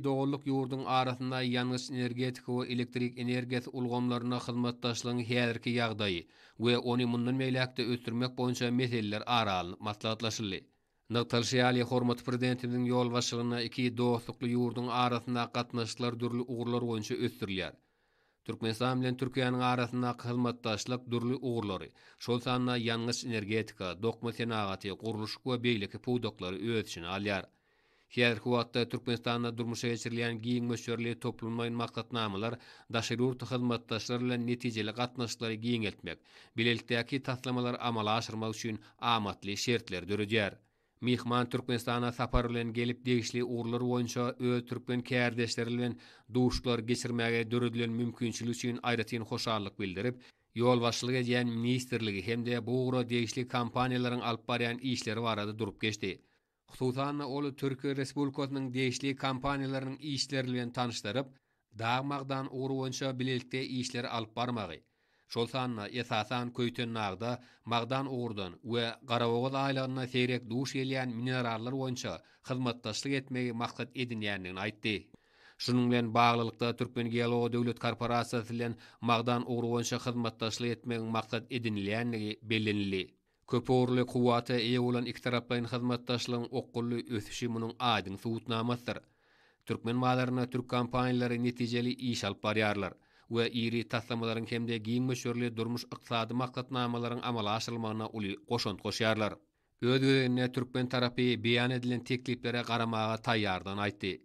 doğulluk yurdun arasında yalnız energetik ve elektrik energiyası ulgamlarına hizmetdaşlığın häzirki ýagdaýy we ony mundan meýlekde ötürmek boýunça meseleler aralyp maslahatlaşyldy. Natalia hormat prezidentimiň ýol başlygyna iki dostlukly yurdun arasynda gatnaşyklar dürli ugurlar boýunça ötürilýär. Türkmenistan bilen Türkiýanyň arasynda hizmetdaşlyk dürli ugurlary, şol sanna ýalňyş energetika, dokma senagaty, guruluş we beýleki puwdaklary öz içine alýar. Häzir wagtda Türkmenistanda durmuşa geçirilýän giň möşürli toplumlaryň maksatnamalar daşyryurt hyzmatdaşlar bilen netijeli gatnaşyklary giňeltmek, bilelikdäki taslamalar amala aşyrmak üçin amatly şertler döredýär. Mihman Türkmenistana sapar bilen gelip degişli uğurlar boýunça öz türkmen kärdeşleri bilen duşlar geçirmäge döredilen mümkinçilik üçin aýratyn hoşallyk bildirip, ýol başçylyk edýän ministrligi hemde bu uğra degişli kampaniýalaryň alyp barýan işleri barada durup geçdi. Hususan ol Türkiýe Respublikasynyň degişli kampaniýalarynyň işleri bilen tanışdyryp, dagmagdan uğru boýunça bilelikde işleri alyp barmagy. Şol sanna esasan köýten nagda magdan uğurdan we Garabogaz aýlagyna seýrek duş gelýän minerallar boýunça hyzmatdaşlyk etmegi maksat edinýändigini aýtdy. Şunun bilen baglylykda Türkmen Geolog Döwlet Korporasiýasy bilen magdan uğru boýunça hyzmatdaşlyk etmegi maksat edinilýändigi bellenildi. Köpürli kuwata eýe bolan iki taraplaryň hyzmatdaşlygyň okully ösüşi munyň aýdyň subutnamasydyr. Türkmen malaryna türk kampaniýalary netijeli iş alyp barýarlar we iri taslamalaryň hemde giň möşürli durmuş ykdysady maksatnamalaryň amala aşyrylmagyna uly goşant goşýarlar. Öz-özüne Türkmen tarapy beýan edilen tekliplere garamaga taýýardygyny aýtdy.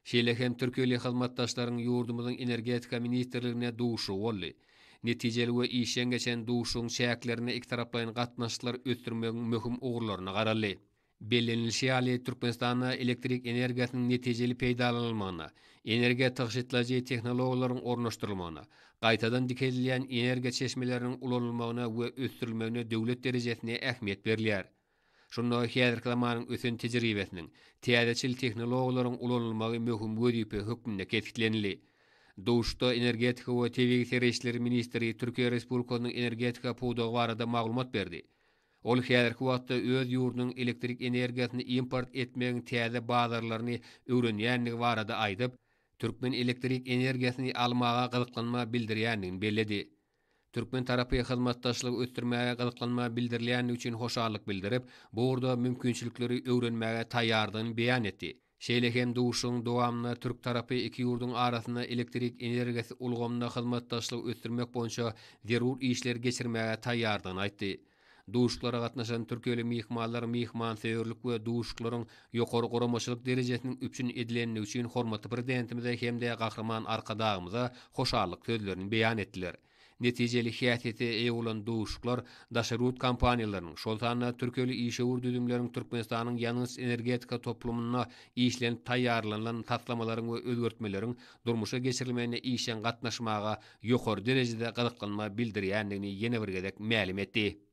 Şeýle hem Türkiýeli hyzmatdaşlaryň ýurdumyzyň energetika ministrligine duşy boldy. Netijeli we işen geçen duşuň şäklerini iki taraplaryň gatnaşyklar ötürmegiň möhüm ugurlaryna garaldy. Bellenilýär Türkmenistanda elektrik energiýasynyň netijeli peýdalanmagyna, energiýa taşytlagy tehnologiýalaryň ornaşdyrylmagyna, gaýtadan dikilýän energiýa çeşmeleriniň ulanylmagyna we ötürilmegine döwlet derejesinde ähmiýet berilýär. Şonda häzirki zamanyň ösen tejribesiniň, täzeçil tehnologiýalaryň ulanylmagy möhüm wezipä hökmünde kesitlenildi. Duşda energetika we tebigy serişleri ministri Türkiýe Respublikasynyň energetika puwdagy barada maglumat berdi. Ol häzirki wagtda öz ýurdunyň elektrik energiýasyny import etmegiň täze bazarlaryny öwrenýändigi barada aýdyp, Türkmen elektrik energiýasyny almaga gyzyklanma bildirýändigini belledi. Türkmen tarapy hyzmatdaşlygy ötürmäge gyzyklanma bildirilýändigi üçin hoşallyk bildirip, bu urda mümkinçilikleri öwrenmäge taýýardygyny beýan etdi. Şeýle hem duşuň dowamly türk tarapy iki ýurdun arasynda elektrik energiýasy ulgamyna hyzmatdaşlygy ötürmek boýunça zerur işler geçirmäge taýýardygyny aýtdy. Duşlara gatnaşan Türkiýeli mihmanlar mihmanseýörlik we duşlaryň ýokary goramaçylyk derejesiniň üpçün edilenligi üçin hormatly prezidentimize hemde gahrman arkadagymyza hoşallyk sözlerini beýan etdiler. Netijeli häsiýeti eýe bolan duşlar daşyryut kampaniýalarynyň, şol sanna Türkiýeli işewur düzümleriň Türkmenistanyň ýalňyz energetika toplumyna işlenip taýýarlanan taslamalaryň we özgertmeleriň durmuşa geçirilmegine işen gatnaşmaga ýokary derejede gyzyklanma bildirýändigini ýene bir gezek mälim etdi.